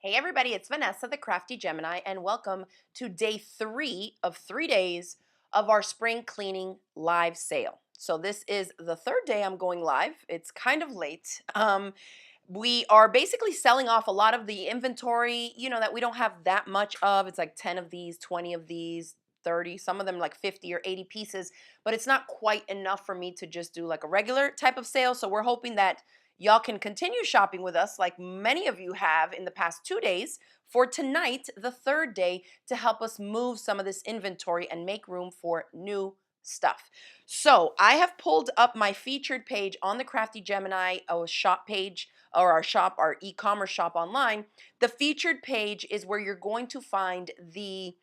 Hey everybody, it's Vanessa, the Crafty Gemini, and welcome to day 3 of 3 days of our spring cleaning live sale. So this is the third day I'm going live. It's kind of late. We are basically selling off a lot of the inventory, that we don't have that much of. It's like 10 of these, 20 of these, 30, some of them like 50 or 80 pieces, but it's not quite enough for me to just do like a regular type of sale. So we're hoping that y'all can continue shopping with us like many of you have in the past 2 days for tonight, the third day, to help us move some of this inventory and make room for new stuff. So I have pulled up my featured page on the Crafty Gemini shop page, or our shop, our e-commerce shop online. The featured page is where you're going to find the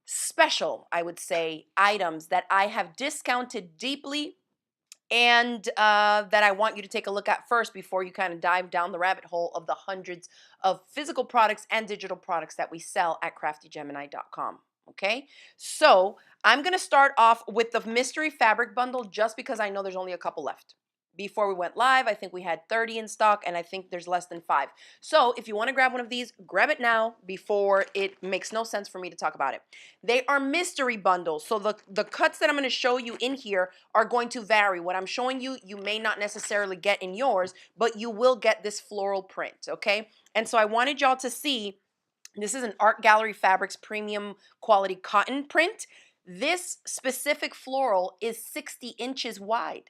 special, I would say, items that I have discounted deeply and that I want you to take a look at first before you kind of dive down the rabbit hole of the hundreds of physical products and digital products that we sell at craftygemini.com. Okay, so I'm going to start off with the mystery fabric bundle just because I know there's only a couple left. Before we went live, I think we had 30 in stock, and I think there's less than 5. So if you want to grab one of these, grab it now before it makes no sense for me to talk about it. They are mystery bundles. So the cuts that I'm going to show you in here are going to vary. What I'm showing you, you may not necessarily get in yours, but you will get this floral print, okay? And so I wanted y'all to see, this is an Art Gallery Fabrics premium quality cotton print. This specific floral is 60 inches wide.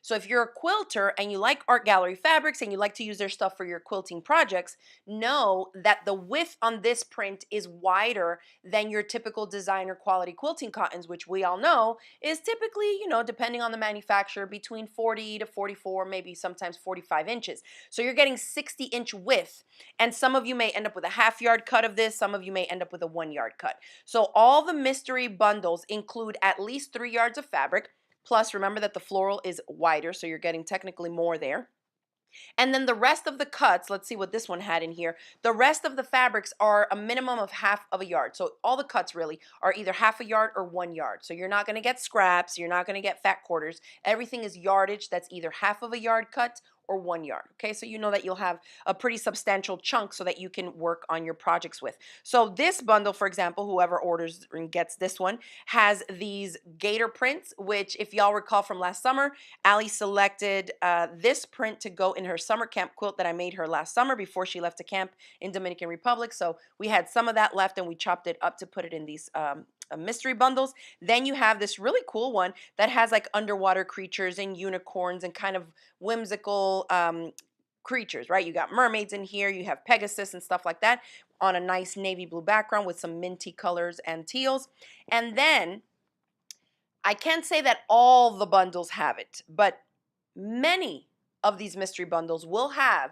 So if you're a quilter and you like Art Gallery Fabrics and you like to use their stuff for your quilting projects, know that the width on this print is wider than your typical designer quality quilting cottons, which we all know is typically, depending on the manufacturer, between 40 to 44, maybe sometimes 45 inches. So you're getting 60-inch width, and some of you may end up with a half-yard cut of this, some of you may end up with a 1-yard cut. So all the mystery bundles include at least 3 yards of fabric. Plus, remember that the floral is wider, so you're getting technically more there. And then the rest of the cuts, let's see what this one had in here. The rest of the fabrics are a minimum of half of a yard. So all the cuts really are either half a yard or 1 yard. So you're not going to get scraps. You're not going to get fat quarters. Everything is yardage that's either half of a yard cut or 1 yard. Okay, so you know that you'll have a pretty substantial chunk so that you can work on your projects with. So this bundle, for example, whoever orders and gets this one, has these gator prints, which if y'all recall from last summer, Allie selected this print to go in her summer camp quilt that I made her last summer before she left to camp in Dominican Republic. So we had some of that left and we chopped it up to put it in these mystery bundles. Then you have this really cool one that has like underwater creatures and unicorns and kind of whimsical creatures, right? You got mermaids in here, you have Pegasus and stuff like that on a nice navy blue background with some minty colors and teals. And then I can't say that all the bundles have it, but many of these mystery bundles will have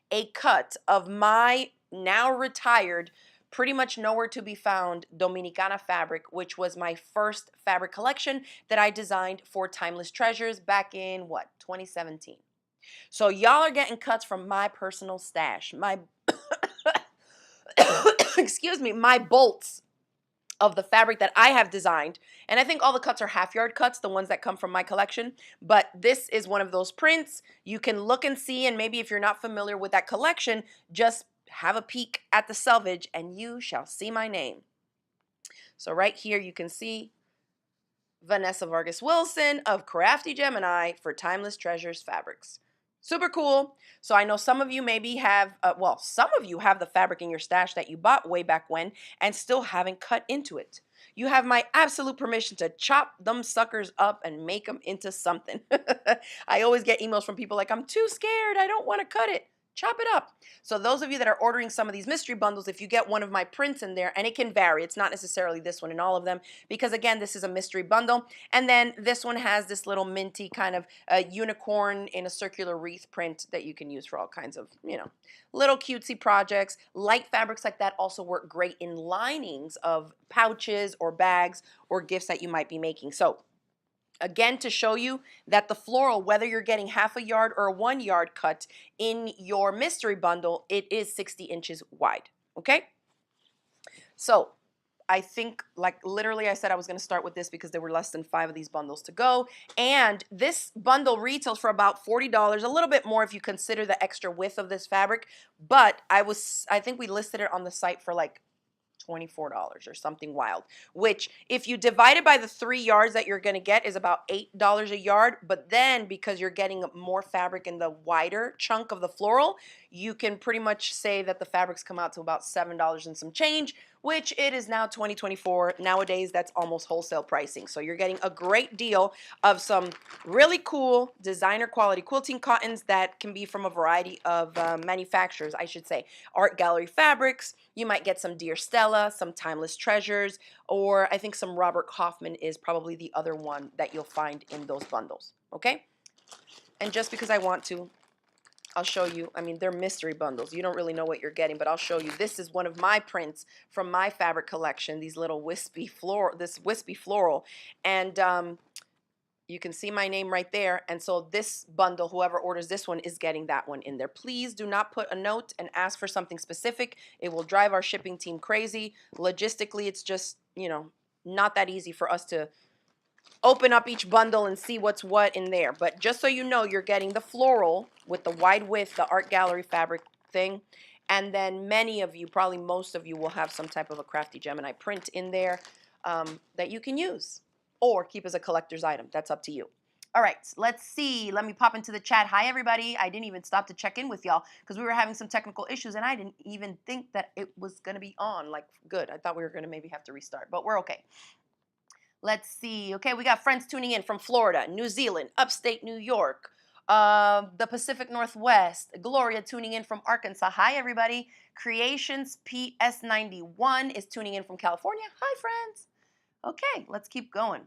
a cut of my now retired, pretty much nowhere to be found Dominicana fabric, which was my first fabric collection that I designed for Timeless Treasures back in 2017. So y'all are getting cuts from my personal stash, my excuse me, my bolts of the fabric that I have designed. And I think all the cuts are half-yard cuts, the ones that come from my collection. But this is one of those prints. You can look and see, and maybe if you're not familiar with that collection, just have a peek at the selvage and you shall see my name. So right here you can see Vanessa Vargas Wilson of Crafty Gemini for Timeless Treasures Fabrics. Super cool. So I know some of you maybe have, some of you have the fabric in your stash that you bought way back when and still haven't cut into it. You have my absolute permission to chop them suckers up and make them into something. I always get emails from people like, I'm too scared, I don't want to cut it. Chop it up. So those of you that are ordering some of these mystery bundles, if you get one of my prints in there, and it can vary, it's not necessarily this one in all of them, because again, this is a mystery bundle. And then this one has this little minty kind of unicorn in a circular wreath print that you can use for all kinds of, little cutesy projects. Light fabrics like that also work great in linings of pouches or bags or gifts that you might be making. So again, to show you that the floral, whether you're getting half a yard or a 1 yard cut in your mystery bundle, it is 60 inches wide, okay? So I think, like, literally I said I was going to start with this because there were less than 5 of these bundles to go. And this bundle retails for about $40, a little bit more if you consider the extra width of this fabric. But I think we listed it on the site for like $24 or something wild, which if you divide it by the 3 yards that you're going to get is about $8 a yard. But then because you're getting more fabric in the wider chunk of the floral, you can pretty much say that the fabrics come out to about $7 and some change, which it is now 2024. Nowadays, that's almost wholesale pricing. So you're getting a great deal of some really cool designer quality quilting cottons that can be from a variety of manufacturers, I should say. Art gallery fabrics. You might get some Dear Stella, some Timeless Treasures, or I think some Robert Kaufman is probably the other one that you'll find in those bundles. Okay? And just because I want to, I'll show you. I mean, they're mystery bundles. You don't really know what you're getting, but I'll show you. This is one of my prints from my fabric collection, these little wispy floral, this wispy floral. And you can see my name right there. And so this bundle, whoever orders this one is getting that one in there. Please do not put a note and ask for something specific. It will drive our shipping team crazy. Logistically, it's just, not that easy for us to open up each bundle and see what's what in there. But just so you know, you're getting the floral with the wide width, the art gallery fabric thing. And then many of you, probably most of you, will have some type of a Crafty Gemini print in there that you can use or keep as a collector's item. That's up to you. All right, let's see. Let me pop into the chat. Hi, everybody. I didn't even stop to check in with y'all because we were having some technical issues, and I didn't even think that it was going to be on. Like, good. I thought we were going to maybe have to restart, but we're okay. Let's see. Okay, we got friends tuning in from Florida, New Zealand, upstate New York, the Pacific Northwest. Gloria tuning in from Arkansas. Hi, everybody. Creations PS91 is tuning in from California. Hi, friends. Okay, let's keep going.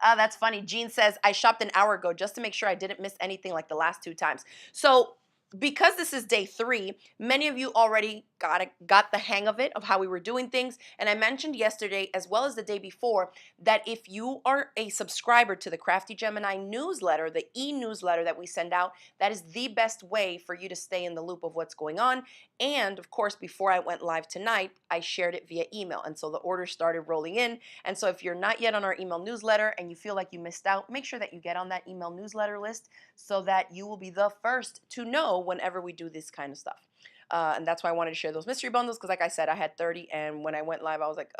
That's funny. Jean says, I shopped an hour ago just to make sure I didn't miss anything like the last 2 times. So because this is day 3, many of you already got the hang of it, of how we were doing things. And I mentioned yesterday, as well as the day before, that if you are a subscriber to the Crafty Gemini newsletter, the e-newsletter that we send out, that is the best way for you to stay in the loop of what's going on. And of course, before I went live tonight, I shared it via email. And so the orders started rolling in. And so if you're not yet on our email newsletter and you feel like you missed out, make sure that you get on that email newsletter list so that you will be the first to know whenever we do this kind of stuff. And that's why I wanted to share those mystery bundles because, like I said, I had 30. And when I went live, I was like,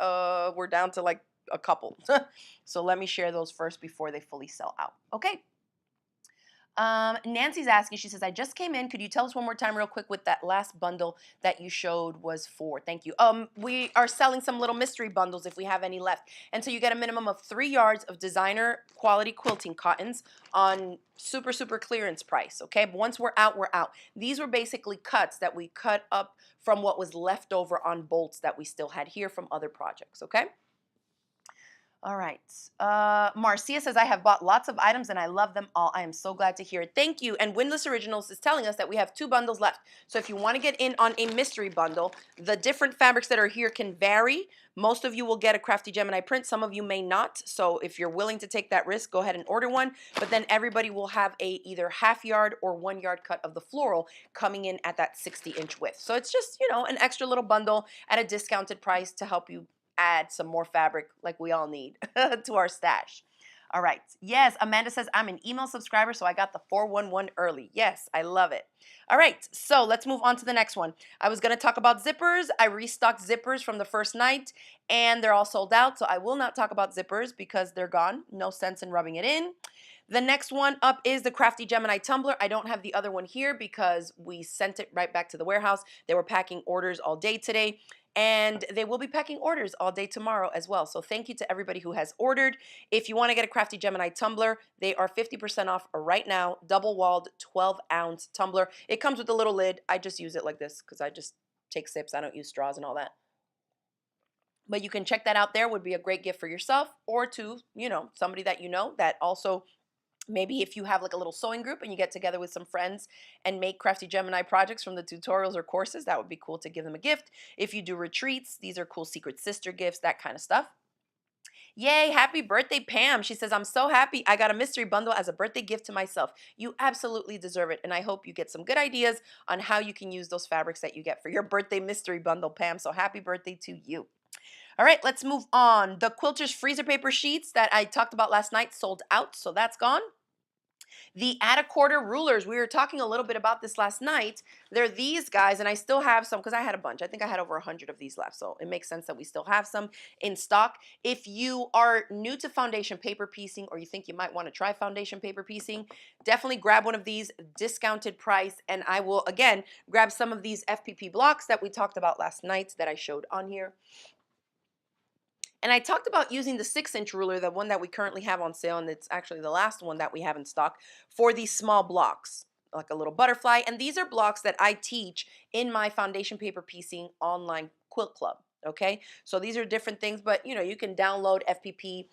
we're down to like a couple. So let me share those first before they fully sell out. Okay. Nancy's asking, she says, I just came in. Could you tell us one more time real quick what that last bundle that you showed was for? Thank you. We are selling some little mystery bundles if we have any left. And so you get a minimum of 3 yards of designer quality quilting cottons on super, super clearance price. Okay. But once we're out, we're out. These were basically cuts that we cut up from what was left over on bolts that we still had here from other projects. Okay. All right. Marcia says, I have bought lots of items and I love them all. I am so glad to hear it. Thank you. And Windless Originals is telling us that we have 2 bundles left. So if you want to get in on a mystery bundle, the different fabrics that are here can vary. Most of you will get a Crafty Gemini print. Some of you may not. So if you're willing to take that risk, go ahead and order one. But then everybody will have a either half yard or 1 yard cut of the floral coming in at that 60-inch width. So it's just, an extra little bundle at a discounted price to help you add some more fabric like we all need to our stash. All right. Yes, Amanda says, I'm an email subscriber, so I got the 411 early. Yes, I love it. All right, so let's move on to the next one. I was going to talk about zippers. I restocked zippers from the first night, and they're all sold out, so I will not talk about zippers because they're gone. No sense in rubbing it in. The next one up is the Crafty Gemini tumbler. I don't have the other one here because we sent it right back to the warehouse. They were packing orders all day today. And they will be packing orders all day tomorrow as well. So thank you to everybody who has ordered. If you want to get a Crafty Gemini tumbler, they are 50% off right now. Double-walled 12-ounce tumbler. It comes with a little lid. I just use it like this because I just take sips. I don't use straws and all that. But you can check that out there. Would be a great gift for yourself or to, somebody that you know that also. Maybe if you have like a little sewing group and you get together with some friends and make Crafty Gemini projects from the tutorials or courses, that would be cool to give them a gift. If you do retreats, these are cool secret sister gifts, that kind of stuff. Yay, happy birthday, Pam. She says, I'm so happy I got a mystery bundle as a birthday gift to myself. You absolutely deserve it. And I hope you get some good ideas on how you can use those fabrics that you get for your birthday mystery bundle, Pam. So happy birthday to you. All right, let's move on. The quilters freezer paper sheets that I talked about last night sold out, so that's gone. The add a quarter rulers, we were talking a little bit about this last night. They're these guys, and I still have some because I had a bunch. I think I had over 100 of these left, so it makes sense that we still have some in stock. If you are new to foundation paper piecing or you think you might want to try foundation paper piecing, definitely grab one of these, discounted price, and I will, again, grab some of these FPP blocks that we talked about last night that I showed on here. And I talked about using the 6-inch ruler, the one that we currently have on sale, and it's actually the last one that we have in stock, for these small blocks, like a little butterfly. And these are blocks that I teach in my foundation paper piecing online quilt club. Okay, so these are different things, but you can download FPP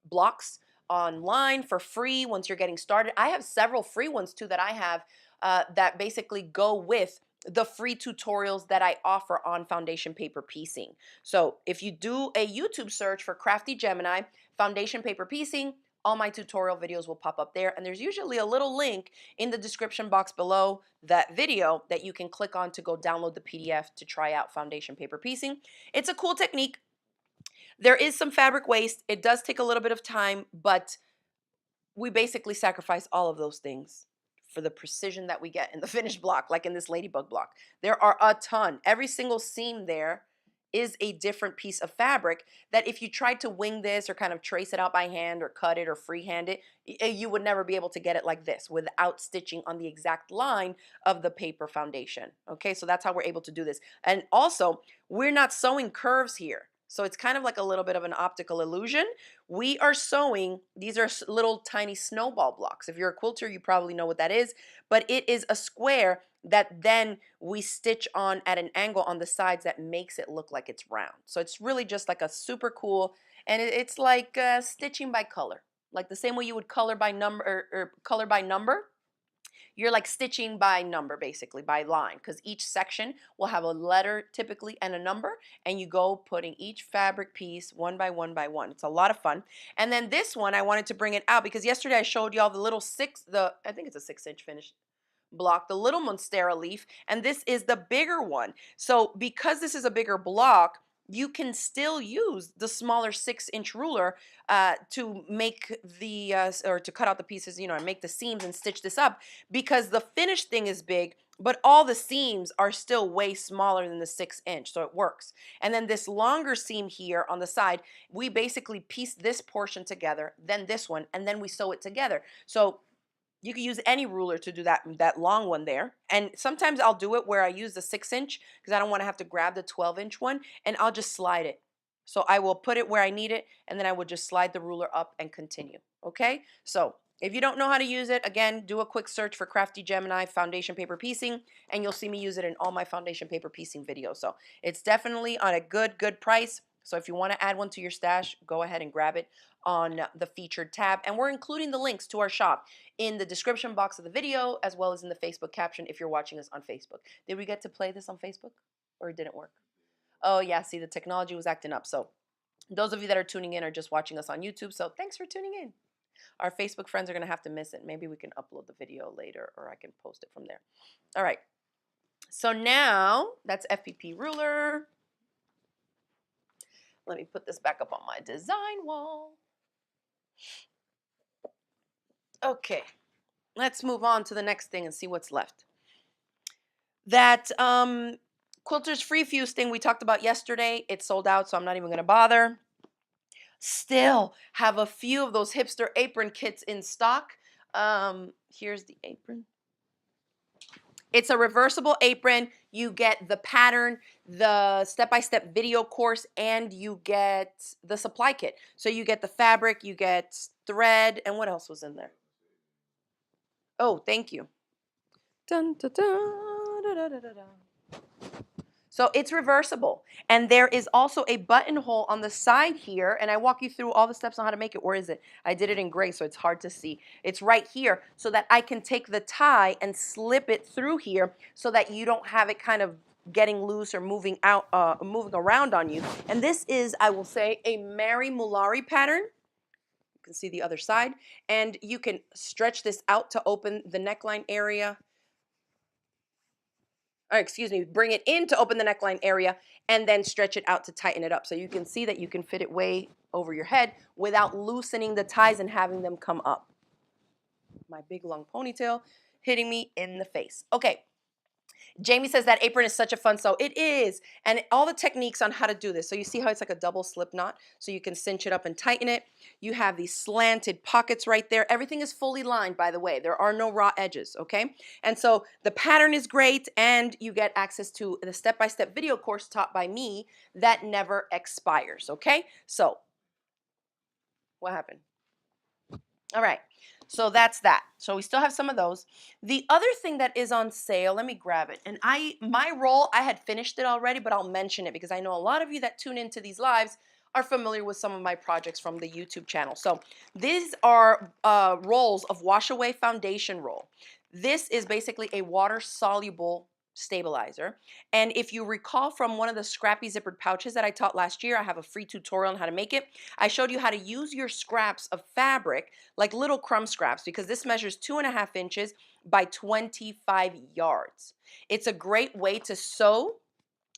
blocks online for free once you're getting started. I have several free ones too that I have that basically go with the free tutorials that I offer on foundation paper piecing. So if you do a YouTube search for Crafty Gemini foundation paper piecing, all my tutorial videos will pop up there, and there's usually a little link in the description box below that video that you can click on to go download the PDF to try out foundation paper piecing. It's a cool technique. There is some fabric waste. It does take a little bit of time, but we basically sacrifice all of those things for the precision that we get in the finished block, like in this ladybug block. There are a ton. Every single seam there is a different piece of fabric that if you tried to wing this or kind of trace it out by hand or cut it or freehand it, you would never be able to get it like this without stitching on the exact line of the paper foundation. Okay, so that's how we're able to do this. And also, we're not sewing curves here. So it's kind of like a little bit of an optical illusion. We are sewing, these are little tiny snowball blocks. If you're a quilter, you probably know what that is, but it is a square that then we stitch on at an angle on the sides that makes it look like it's round. So it's really just like a super cool, and it's like stitching by color. Like the same way you would color by number or color by number. You're like stitching by number, basically by line, because each section will have a letter typically and a number, and you go putting each fabric piece one by one by one. It's a lot of fun. And then this one, I wanted to bring it out because yesterday I showed y'all the little I think it's a 6-inch finish block, the little monstera leaf, and this is the bigger one. So because this is a bigger block, you can still use the smaller 6-inch ruler to make the or to cut out the pieces, and make the seams and stitch this up, because the finished thing is big, but all the seams are still way smaller than the 6-inch, so it works. And then this longer seam here on the side, we basically piece this portion together, then this one, and then we sew it together. So you can use any ruler to do that long one there. And sometimes I'll do it where I use the 6-inch because I don't want to have to grab the 12-inch one, and I'll just slide it. So I will put it where I need it, and then I will just slide the ruler up and continue. Okay? So if you don't know how to use it, again, do a quick search for Crafty Gemini foundation paper piecing, and you'll see me use it in all my foundation paper piecing videos. So it's definitely on a good price. So if you want to add one to your stash, go ahead and grab it on the featured tab. And we're including the links to our shop in the description box of the video, as well as in the Facebook caption if you're watching us on Facebook. Did we get to play this on Facebook, or it didn't work? Oh yeah, see, the technology was acting up. So those of you that are tuning in are just watching us on YouTube, so thanks for tuning in. Our Facebook friends are going to have to miss it. Maybe we can upload the video later, or I can post it from there. All right. So now that's FPP ruler. Let me put this back up on my design wall. Okay, let's move on to the next thing and see what's left. That Quilters Free Fuse thing we talked about yesterday, it sold out, so I'm not even going to bother. Still have a few of those Hipster apron kits in stock. Here's the apron. It's a reversible apron. You get the pattern, the step-by-step video course, and you get the supply kit. So you get the fabric, you get thread, and what else was in there? Oh, thank you. Dun, dun, dun, da, da, da, da, da. So it's reversible. And there is also a buttonhole on the side here, and I walk you through all the steps on how to make it. Where is it? I did it in gray, so it's hard to see. It's right here so that I can take the tie and slip it through here so that you don't have it kind of getting loose or moving around on you. And this is, I will say, a Mary Mulari pattern. You can see the other side. And you can stretch this out to open the neckline area. or excuse me, bring it in to open the neckline area, and then stretch it out to tighten it up. So you can see that you can fit it way over your head without loosening the ties and having them come up. My big long ponytail hitting me in the face. Okay. Jamie says that apron is such a fun sew. It is. And all the techniques on how to do this. So you see how it's like a double slip knot? So you can cinch it up and tighten it. You have these slanted pockets right there. Everything is fully lined, by the way. There are no raw edges, okay? And so the pattern is great, and you get access to the step-by-step video course taught by me that never expires, okay? So what happened? All right, so that's that. So we still have some of those. The other thing that is on sale, let me grab it. And my roll, I had finished it already, but I'll mention it because I know a lot of you that tune into these lives are familiar with some of my projects from the YouTube channel. So these are rolls of wash away foundation roll. This is basically a water soluble stabilizer. And if you recall from one of the scrappy zippered pouches that I taught last year, I have a free tutorial on how to make it. I showed you how to use your scraps of fabric like little crumb scraps, because this measures 2.5 inches by 25 yards. It's a great way to sew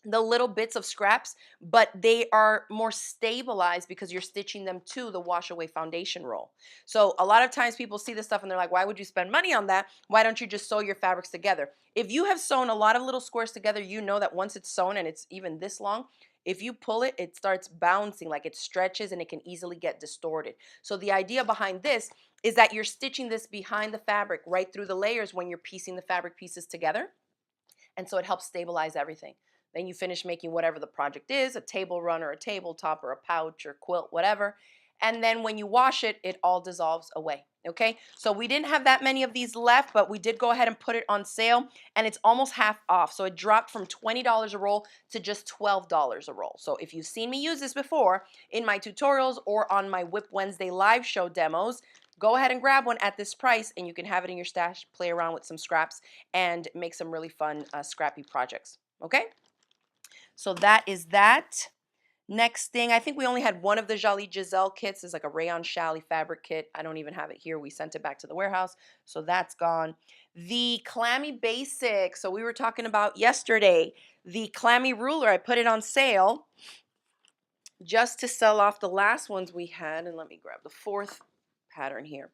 the little bits of scraps, but they are more stabilized because you're stitching them to the wash away foundation roll. So a lot of times people see this stuff and they're like, why would you spend money on that? Why don't you just sew your fabrics together? If you have sewn a lot of little squares together, you know that once it's sewn and it's even this long, if you pull it, it starts bouncing, like it stretches and it can easily get distorted. So the idea behind this is that you're stitching this behind the fabric right through the layers when you're piecing the fabric pieces together. And so it helps stabilize everything. Then you finish making whatever the project is, a table run or a tabletop or a pouch or quilt, whatever. And then when you wash it, it all dissolves away. Okay, so we didn't have that many of these left, but we did go ahead and put it on sale, and it's almost half off. So it dropped from $20 a roll to just $12 a roll. So if you've seen me use this before in my tutorials or on my Whip Wednesday live show demos, go ahead and grab one at this price, and you can have it in your stash, play around with some scraps, and make some really fun scrappy projects. Okay, so that is that. Next thing, I think we only had one of the Jolly Giselle kits. It's like a rayon challis fabric kit. I don't even have it here. We sent it back to the warehouse, so that's gone. The Clammy Basic, so we were talking about yesterday, the Clammy ruler, I put it on sale just to sell off the last ones we had. And let me grab the fourth pattern here.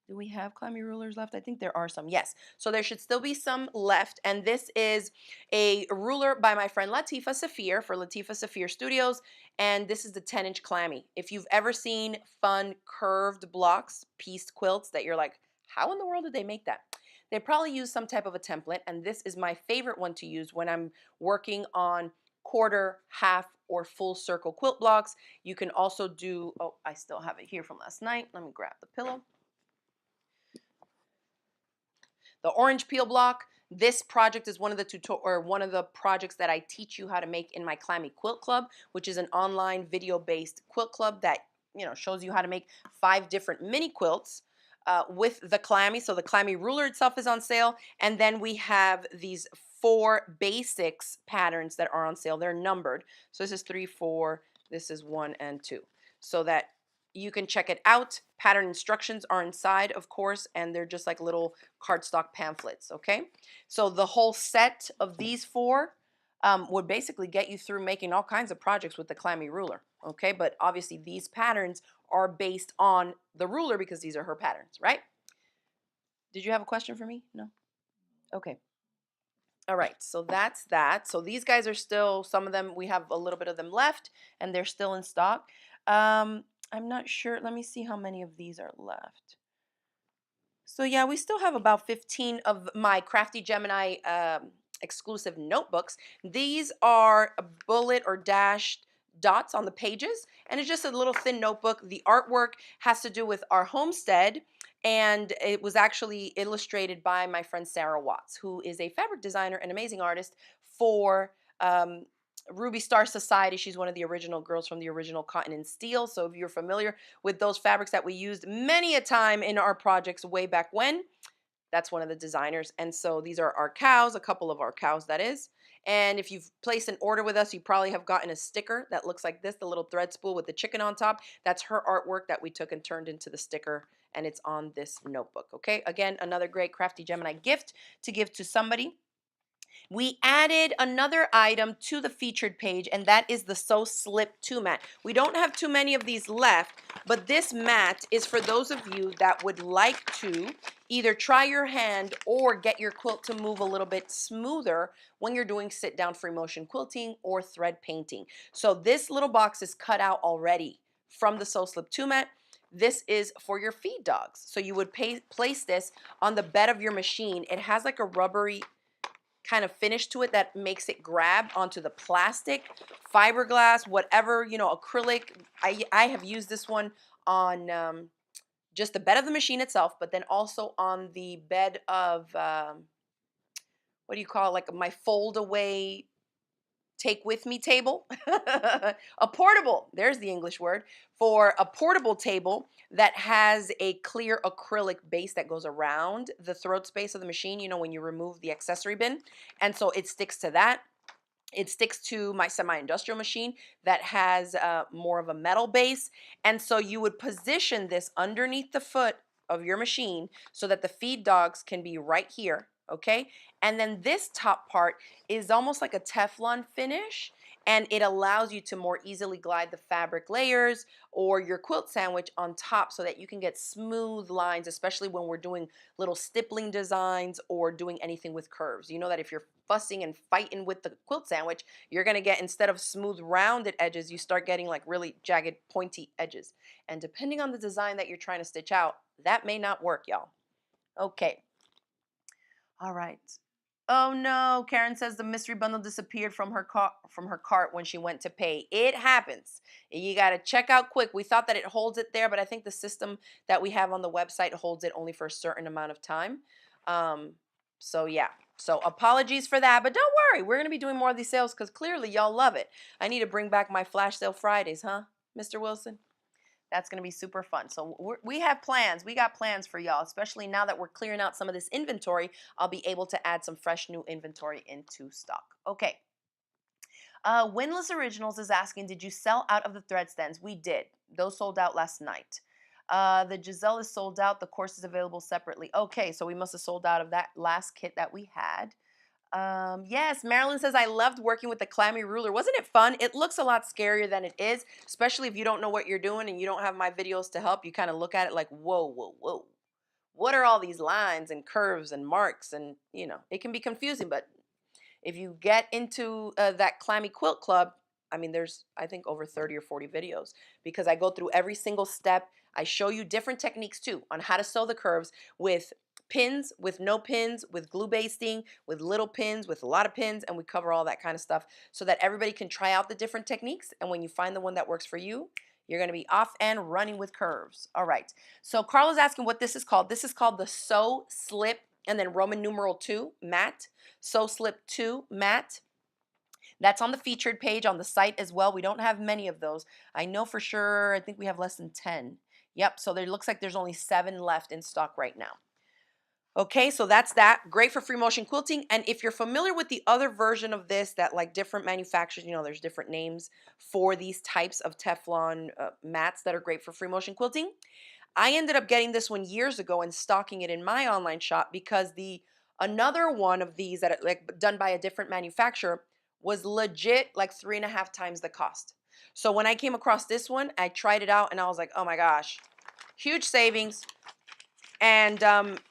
Do we have Clammy rulers left? I think there are some. Yes. So there should still be some left. And this is a ruler by my friend Latifa Safir for Latifa Safir Studios. And this is the 10-inch Clammy. If you've ever seen fun curved blocks, pieced quilts that you're like, how in the world did they make that? They probably use some type of a template. And this is my favorite one to use when I'm working on quarter, half, or full circle quilt blocks. You can also do, oh, I still have it here from last night. Let me grab the pillow. The orange peel block. This project is one of the projects that I teach you how to make in my Clammy Quilt Club, which is an online video-based quilt club that shows you how to make 5 different mini quilts with the Clammy. So the Clammy ruler itself is on sale, and then we have these 4 basics patterns that are on sale. They're numbered. So this is 3, 4. This is 1 and 2. So that you can check it out. Pattern instructions are inside, of course, and they're just like little cardstock pamphlets, okay? So the whole set of these 4 would basically get you through making all kinds of projects with the Clammy ruler, okay? But obviously these patterns are based on the ruler because these are her patterns, right? Did you have a question for me? No? Okay. All right, so that's that. So these guys are still, some of them, we have a little bit of them left, and they're still in stock. I'm not sure. Let me see how many of these are left. So yeah, we still have about 15 of my Crafty Gemini exclusive notebooks. These are bullet or dashed dots on the pages, and it's just a little thin notebook. The artwork has to do with our homestead, and it was actually illustrated by my friend Sarah Watts, who is a fabric designer and amazing artist for Ruby Star Society. She's one of the original girls from the original Cotton and Steel. So if you're familiar with those fabrics that we used many a time in our projects way back when, that's one of the designers. And so these are our cows, a couple of our cows, that is. And if you've placed an order with us, you probably have gotten a sticker that looks like this, the little thread spool with the chicken on top. That's her artwork that we took and turned into the sticker and it's on this notebook. Okay, again, another great Crafty Gemini gift to give to somebody. We added another item to the featured page, and that is the Sew Slip 2 mat. We don't have too many of these left, but this mat is for those of you that would like to either try your hand or get your quilt to move a little bit smoother when you're doing sit-down free motion quilting or thread painting. So this little box is cut out already from the Sew Slip 2 mat. This is for your feed dogs. So you would place this on the bed of your machine. It has like a rubbery kind of finish to it that makes it grab onto the plastic, fiberglass, whatever, you know, acrylic. I have used this one on just the bed of the machine itself, but then also on the bed of, what do you call it, like my fold away take with me table. A portable, there's the English word, for a portable table that has a clear acrylic base that goes around the throat space of the machine, you know, when you remove the accessory bin. And so it sticks to that. It sticks to my semi-industrial machine that has more of a metal base. And so you would position this underneath the foot of your machine so that the feed dogs can be right here, okay? And then this top part is almost like a Teflon finish, and it allows you to more easily glide the fabric layers or your quilt sandwich on top so that you can get smooth lines, especially when we're doing little stippling designs or doing anything with curves. You know that if you're fussing and fighting with the quilt sandwich, you're going to get, instead of smooth rounded edges, you start getting like really jagged pointy edges. And depending on the design that you're trying to stitch out, that may not work, y'all. Okay. All right. Oh no, Karen says the mystery bundle disappeared from her cart when she went to pay. It happens. You got to check out quick. We thought that it holds it there, but I think the system that we have on the website holds it only for a certain amount of time. So yeah. So apologies for that, but don't worry. We're going to be doing more of these sales because clearly y'all love it. I need to bring back my flash sale Fridays, huh, Mr. Wilson? That's going to be super fun. So we have plans. We got plans for y'all, especially now that we're clearing out some of this inventory. I'll be able to add some fresh new inventory into stock. Okay. Winless Originals is asking, did you sell out of the thread stands? We did. Those sold out last night. The Giselle is sold out. The course is available separately. Okay, so we must have sold out of that last kit that we had. Yes, Marilyn says, I loved working with the Clammy ruler. Wasn't it fun? It looks a lot scarier than it is, especially if you don't know what you're doing and you don't have my videos to help. You kind of look at it like, whoa, whoa, whoa. What are all these lines and curves and marks? And, you know, it can be confusing, but if you get into that Clammy Quilt Club, I mean, there's, I think, over 30 or 40 videos because I go through every single step. I show you different techniques, too, on how to sew the curves with pins, with no pins, with glue basting, with little pins, with a lot of pins, and we cover all that kind of stuff so that everybody can try out the different techniques. And when you find the one that works for you, you're going to be off and running with curves. All right. So Carla's asking what this is called. This is called the Sew Slip and then Roman numeral 2 mat. Sew Slip 2 mat. That's on the featured page on the site as well. We don't have many of those. I know for sure, I think we have less than 10. Yep, so there looks like there's only 7 left in stock right now. Okay, so that's that. Great for free motion quilting. And if you're familiar with the other version of this that like different manufacturers, you know, there's different names for these types of Teflon mats that are great for free motion quilting. I ended up getting this one years ago and stocking it in my online shop because another one of these that like done by a different manufacturer was legit like 3.5 times the cost. So when I came across this one, I tried it out and I was like, oh my gosh, huge savings. And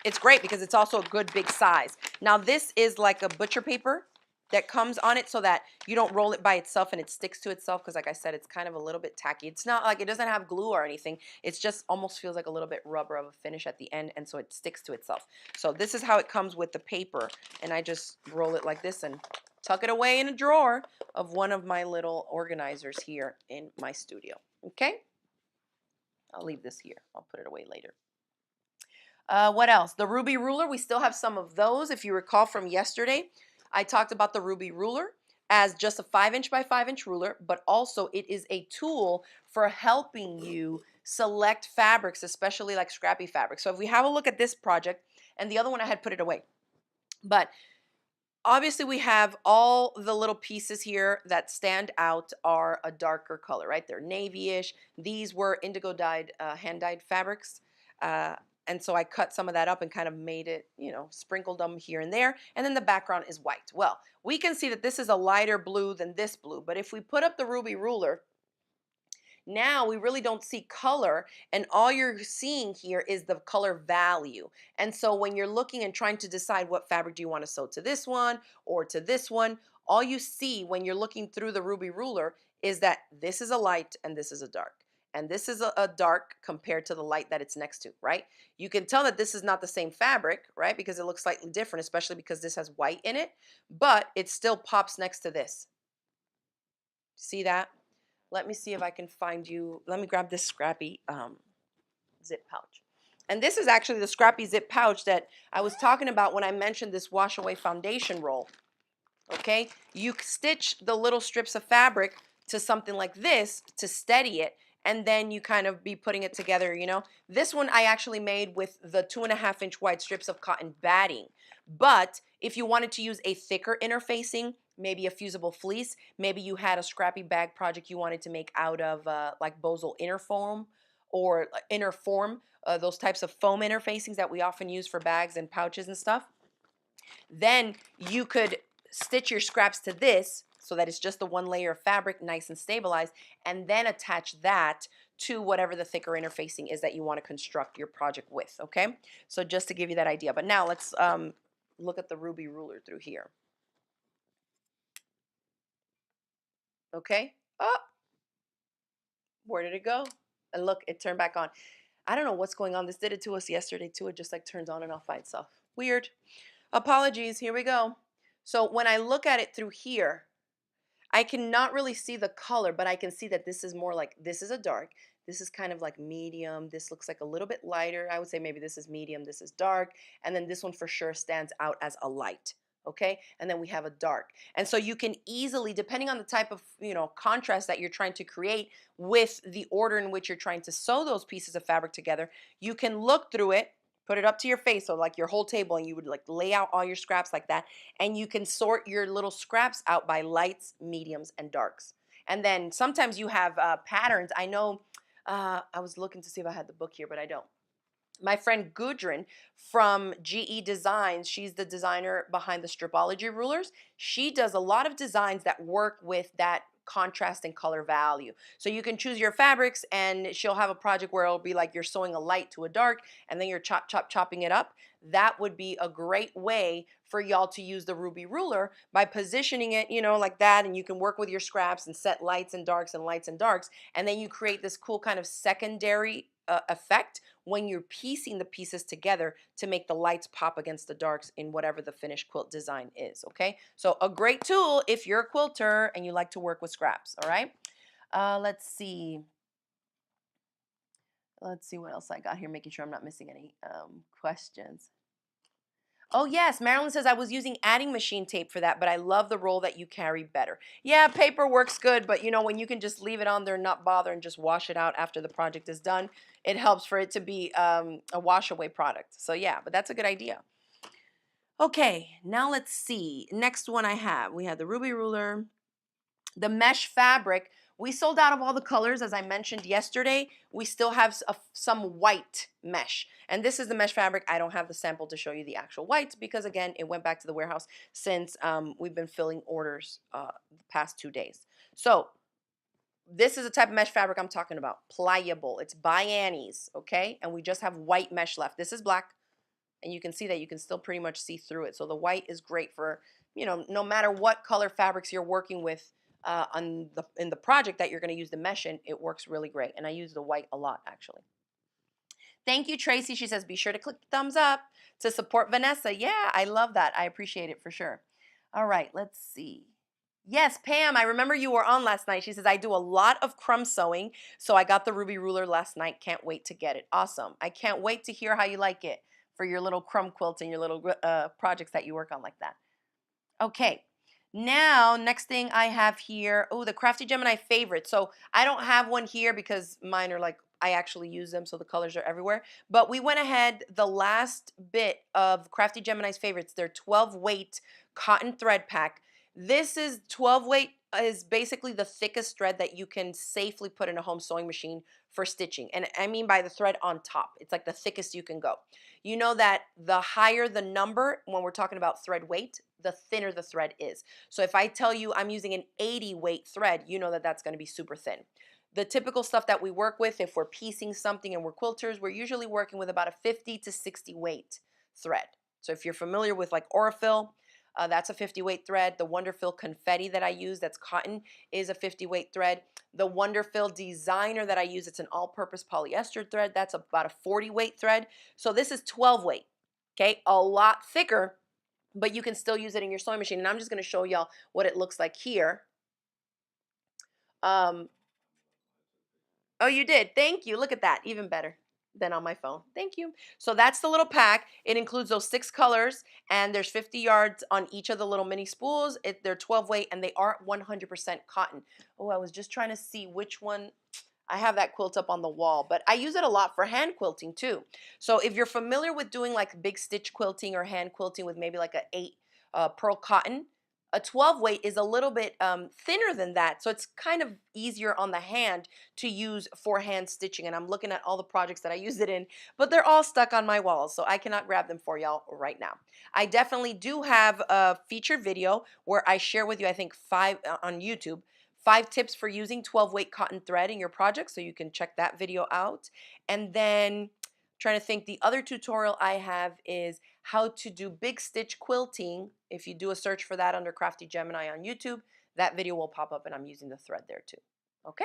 it's great because it's also a good big size. Now this is like a butcher paper that comes on it so that you don't roll it by itself and it sticks to itself because like I said, it's kind of a little bit tacky. It's not like it doesn't have glue or anything. It's just almost feels like a little bit rubber of a finish at the end, and so it sticks to itself. So this is how it comes with the paper, and I just roll it like this and tuck it away in a drawer of one of my little organizers here in my studio. Okay? I'll leave this here. I'll put it away later. What else? The Ruby ruler. We still have some of those. If you recall from yesterday, I talked about the Ruby ruler as just a 5-inch by 5-inch ruler, but also it is a tool for helping you select fabrics, especially like scrappy fabrics. So if we have a look at this project, and the other one I had put it away, but obviously we have all the little pieces here that stand out are a darker color, right? They're navy-ish. These were indigo dyed, hand-dyed fabrics. And so I cut some of that up and kind of made it, you know, sprinkled them here and there. And then the background is white. Well, we can see that this is a lighter blue than this blue. But if we put up the ruby ruler, now we really don't see color, and all you're seeing here is the color value. And so when you're looking and trying to decide what fabric do you want to sew to this one or to this one, all you see when you're looking through the ruby ruler is that this is a light and this is a dark. And this is a dark compared to the light that it's next to, right? You can tell that this is not the same fabric, right? Because it looks slightly different, especially because this has white in it, but it still pops next to this. See that? Let me see if I can find you. Let me grab this scrappy zip pouch. And this is actually the scrappy zip pouch that I was talking about when I mentioned this wash away foundation roll. Okay, you stitch the little strips of fabric to something like this to steady it, and then you kind of be putting it together, you know. This one I actually made with the 2.5-inch wide strips of cotton batting. But if you wanted to use a thicker interfacing, maybe a fusible fleece, maybe you had a scrappy bag project you wanted to make out of like Bosal inner foam or inner form, those types of foam interfacings that we often use for bags and pouches and stuff, then you could stitch your scraps to this so that it's just the one layer of fabric, nice and stabilized, and then attach that to whatever the thicker interfacing is that you want to construct your project with, okay? So just to give you that idea. But now let's look at the ruby ruler through here. Okay? Oh, where did it go? And look, it turned back on. I don't know what's going on. This did it to us yesterday too. It just like turns on and off by itself. Weird. Apologies. Here we go. So when I look at it through here, I cannot really see the color, but I can see that this is more like, this is a dark. This is kind of like medium. This looks like a little bit lighter. I would say maybe this is medium. This is dark. And then this one for sure stands out as a light. Okay, and then we have a dark. And so you can easily, depending on the type of, you know, contrast that you're trying to create with the order in which you're trying to sew those pieces of fabric together, you can look through it, put it up to your face, so like your whole table, and you would like lay out all your scraps like that, and you can sort your little scraps out by lights, mediums, and darks. And then sometimes you have patterns. I know, I was looking to see if I had the book here, but I don't. My friend Gudrun from GE Designs, she's the designer behind the Stripology rulers. She does a lot of designs that work with that contrast and color value. So you can choose your fabrics, and she'll have a project where it'll be like you're sewing a light to a dark, and then you're chopping it up. That would be a great way for y'all to use the ruby ruler by positioning it, you know, like that, and you can work with your scraps and set lights and darks and lights and darks, and then you create this cool kind of secondary effect when you're piecing the pieces together to make the lights pop against the darks in whatever the finished quilt design is, okay? So a great tool if you're a quilter and you like to work with scraps, all right? Let's see. Let's see what else I got here, making sure I'm not missing any questions. Oh yes, Marilyn says I was using adding machine tape for that, but I love the roll that you carry better. Yeah, paper works good, but you know, when you can just leave it on there and not bother and just wash it out after the project is done, it helps for it to be a wash away product. So yeah, but that's a good idea. Okay, now let's see. Next one we have the ruby ruler, the mesh fabric. We sold out of all the colors, as I mentioned yesterday. We still have some white mesh. And this is the mesh fabric. I don't have the sample to show you the actual whites because, again, it went back to the warehouse since we've been filling orders the past 2 days. So this is the type of mesh fabric I'm talking about. Pliable. It's by Annie's, okay? And we just have white mesh left. This is black, and you can see that you can still pretty much see through it. So the white is great for, you know, no matter what color fabrics you're working with in the project that you're going to use the mesh in, it works really great. And I use the white a lot, actually. Thank you, Tracy. She says, be sure to click the thumbs up to support Vanessa. Yeah, I love that. I appreciate it for sure. All right, let's see. Yes, Pam, I remember you were on last night. She says, I do a lot of crumb sewing, so I got the ruby ruler last night. Can't wait to get it. Awesome. I can't wait to hear how you like it for your little crumb quilt and your little projects that you work on like that. Okay. Now, next thing I have here, oh, the Crafty Gemini favorite. So I don't have one here because mine are like, I actually use them, so the colors are everywhere. But we went ahead, the last bit of Crafty Gemini's favorites, their 12 weight cotton thread pack. This is 12 weight is basically the thickest thread that you can safely put in a home sewing machine for stitching. And I mean by the thread on top. It's like the thickest you can go. You know that the higher the number, when we're talking about thread weight, the thinner the thread is. So if I tell you I'm using an 80 weight thread, you know that that's going to be super thin. The typical stuff that we work with, if we're piecing something and we're quilters, we're usually working with about a 50 to 60 weight thread. So if you're familiar with like Aurifil, that's a 50 weight thread. The Wonderfill Confetti that I use, that's cotton, is a 50 weight thread. The Wonderfill Designer that I use, it's an all-purpose polyester thread. That's about a 40 weight thread. So this is 12 weight, okay? A lot thicker, but you can still use it in your sewing machine. And I'm just going to show y'all what it looks like here. Oh, you did. Thank you. Look at that. Even better than on my phone. Thank you. So that's the little pack. It includes those 6 colors, and there's 50 yards on each of the little mini spools. They're 12 weight, and they are 100% cotton. Oh, I was just trying to see which one. I have that quilt up on the wall, but I use it a lot for hand quilting too. So if you're familiar with doing like big stitch quilting or hand quilting with maybe like a 8 pearl cotton, a 12 weight is a little bit thinner than that. So it's kind of easier on the hand to use for hand stitching. And I'm looking at all the projects that I use it in, but they're all stuck on my walls, so I cannot grab them for y'all right now. I definitely do have a featured video where I share with you, I think 5 on YouTube, 5 tips for using 12 weight cotton thread in your project, so you can check that video out. And then trying to think, the other tutorial I have is how to do big stitch quilting. If you do a search for that under Crafty Gemini on YouTube, that video will pop up and I'm using the thread there too. Okay?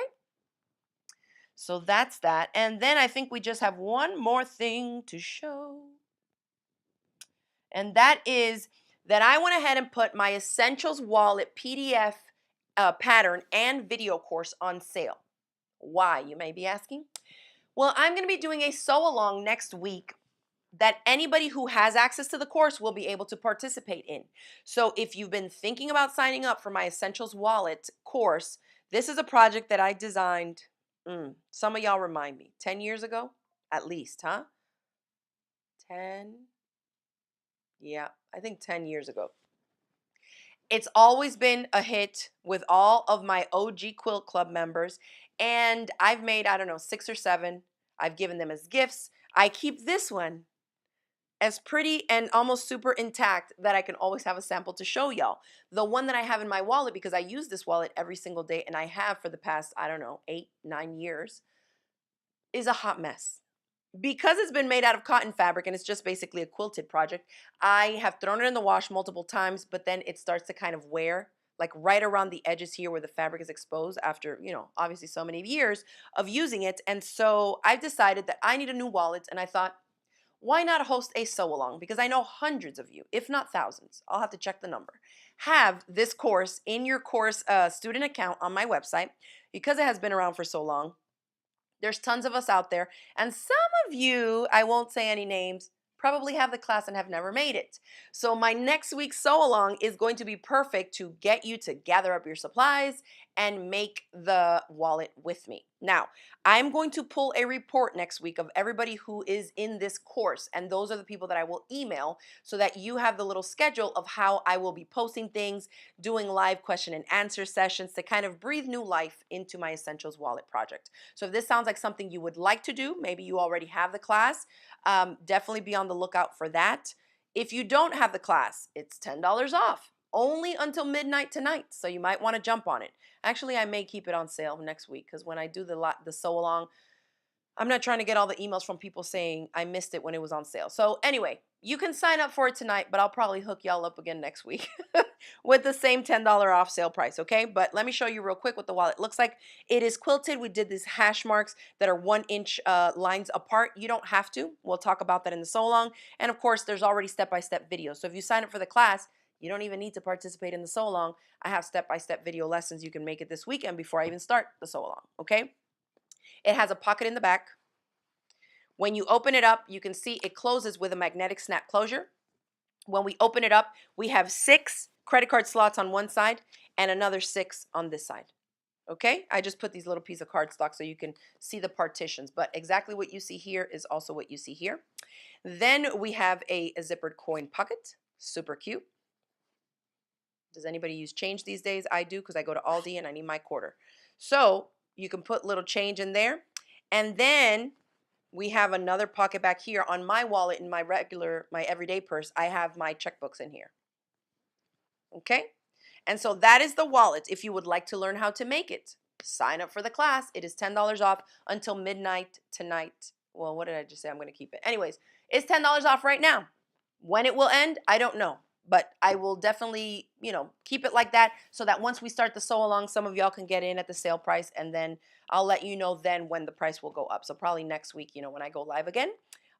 So that's that. And then I think we just have one more thing to show. And that is that I went ahead and put my Essentials Wallet PDF pattern and video course on sale. Why, you may be asking? Well, I'm going to be doing a sew along next week that anybody who has access to the course will be able to participate in. So if you've been thinking about signing up for my Essentials Wallet course, this is a project that I designed, some of y'all remind me, 10 years ago? At least, huh? 10? Yeah, I think 10 years ago. It's always been a hit with all of my OG Quilt Club members, and I've made, I don't know, 6 or 7. I've given them as gifts. I keep this one as pretty and almost super intact that I can always have a sample to show y'all. The one that I have in my wallet, because I use this wallet every single day and I have for the past, I don't know, 8, 9 years, is a hot mess. Because it's been made out of cotton fabric and it's just basically a quilted project, I have thrown it in the wash multiple times, but then it starts to kind of wear, like right around the edges here where the fabric is exposed after, obviously so many years of using it. And so I've decided that I need a new wallet, and I thought, why not host a sew along? Because I know hundreds of you, if not thousands, I'll have to check the number, have this course in your course student account on my website. Because it has been around for so long, there's tons of us out there, and some of you, I won't say any names, probably have the class and have never made it. So my next week's sew along is going to be perfect to get you to gather up your supplies and make the wallet with me. Now, I'm going to pull a report next week of everybody who is in this course, and those are the people that I will email so that you have the little schedule of how I will be posting things, doing live question and answer sessions to kind of breathe new life into my Essentials Wallet project. So if this sounds like something you would like to do, maybe you already have the class, definitely be on the lookout for that. If you don't have the class, it's $10 off, only until midnight tonight, so you might want to jump on it. Actually, I may keep it on sale next week, because when I do the sew along, I'm not trying to get all the emails from people saying I missed it when it was on sale. So anyway, you can sign up for it tonight, but I'll probably hook y'all up again next week with the same $10 off sale price, okay? But let me show you real quick what the wallet looks like. It is quilted. We did these hash marks that are 1-inch lines apart. You don't have to. We'll talk about that in the sew along. And of course, there's already step-by-step videos. So if you sign up for the class, you don't even need to participate in the sew along. I have step-by-step video lessons. You can make it this weekend before I even start the sew along, okay? It has a pocket in the back. When you open it up, you can see it closes with a magnetic snap closure. When we open it up, we have 6 credit card slots on one side and another 6 on this side. Okay, I just put these little piece of cardstock so you can see the partitions, but exactly what you see here is also what you see here. Then we have a zippered coin pocket, super cute. Does anybody use change these days? I do, because I go to Aldi and I need my quarter. So you can put little change in there. And then we have another pocket back here on my wallet in my everyday purse. I have my checkbooks in here. Okay? And so that is the wallet. If you would like to learn how to make it, sign up for the class. It is $10 off until midnight tonight. Well, what did I just say? I'm going to keep it. Anyways, it's $10 off right now. When it will end, I don't know. But I will definitely, keep it like that so that once we start the sew along, some of y'all can get in at the sale price, and then I'll let you know then when the price will go up. So probably next week, when I go live again,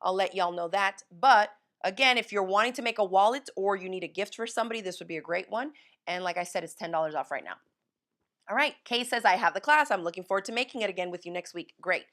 I'll let y'all know that. But again, if you're wanting to make a wallet or you need a gift for somebody, this would be a great one. And like I said, it's $10 off right now. All right, Kay says, I have the class. I'm looking forward to making it again with you next week. Great.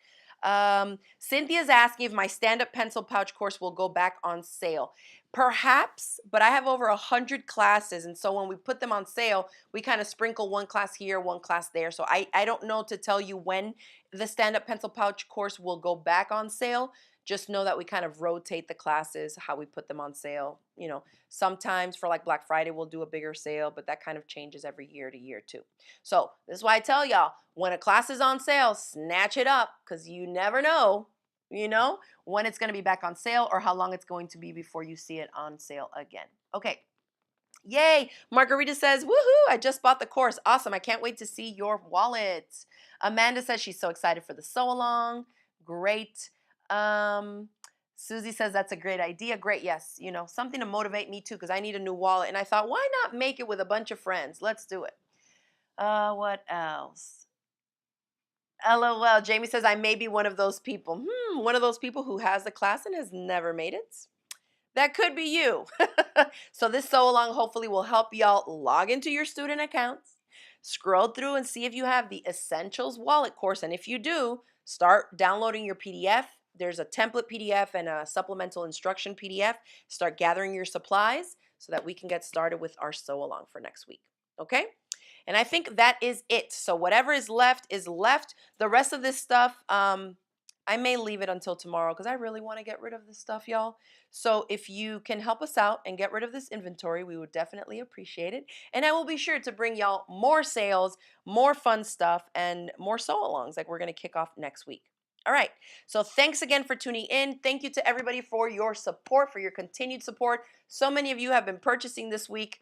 Cynthia's asking if my stand-up pencil pouch course will go back on sale. Perhaps, but I have over 100 classes, and so when we put them on sale, we kind of sprinkle one class here, one class there. So I don't know to tell you when the stand-up pencil pouch course will go back on sale. Just know that we kind of rotate the classes, how we put them on sale. Sometimes for like Black Friday, we'll do a bigger sale, but that kind of changes every year to year too. So this is why I tell y'all, when a class is on sale, snatch it up, because you never know, when it's going to be back on sale or how long it's going to be before you see it on sale again. Okay. Yay. Margarita says, woohoo, I just bought the course. Awesome. I can't wait to see your wallet. Amanda says she's so excited for the sew along. Great. Susie says that's a great idea. Great. Yes. Something to motivate me too, because I need a new wallet. And I thought, why not make it with a bunch of friends? Let's do it. What else? LOL. Jamie says, I may be one of those people. One of those people who has the class and has never made it. That could be you. So this sew along hopefully will help y'all log into your student accounts, scroll through and see if you have the Essentials Wallet course. And if you do, start downloading your PDF. There's a template PDF and a supplemental instruction PDF. Start gathering your supplies so that we can get started with our sew along for next week. Okay? And I think that is it. So whatever is left is left. The rest of this stuff, I may leave it until tomorrow because I really want to get rid of this stuff, y'all. So if you can help us out and get rid of this inventory, we would definitely appreciate it. And I will be sure to bring y'all more sales, more fun stuff, and more sew-alongs like we're going to kick off next week. All right. So thanks again for tuning in. Thank you to everybody for your support, for your continued support. So many of you have been purchasing this week.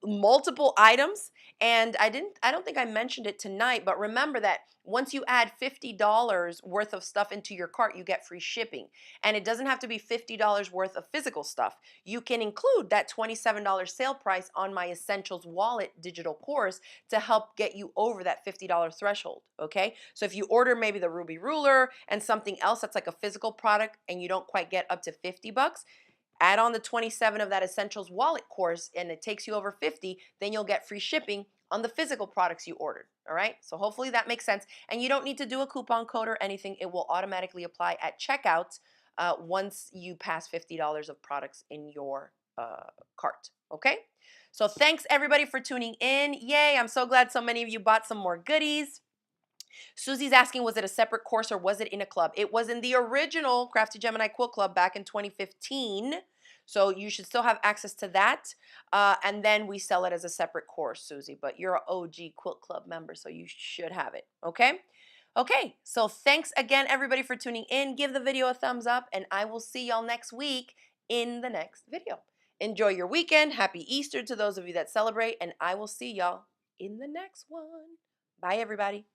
Multiple items, and I don't think I mentioned it tonight, but remember that once you add $50 worth of stuff into your cart, you get free shipping. And it doesn't have to be $50 worth of physical stuff. You can include that $27 sale price on my Essentials Wallet digital course to help get you over that $50 threshold, okay? So if you order maybe the Ruby Ruler and something else that's like a physical product and you don't quite get up to $50, add on the 27 of that Essentials Wallet course and it takes you over 50, then you'll get free shipping on the physical products you ordered. All right, so hopefully that makes sense. And you don't need to do a coupon code or anything. It will automatically apply at checkout once you pass $50 of products in your cart. Okay, so thanks everybody for tuning in. Yay, I'm so glad so many of you bought some more goodies. Susie's asking, was it a separate course or was it in a club? It was in the original Crafty Gemini Quilt Club back in 2015. So you should still have access to that. And then we sell it as a separate course, Susie. But you're an OG Quilt Club member, so you should have it. Okay? Okay, so thanks again, everybody, for tuning in. Give the video a thumbs up, and I will see y'all next week in the next video. Enjoy your weekend. Happy Easter to those of you that celebrate, and I will see y'all in the next one. Bye, everybody.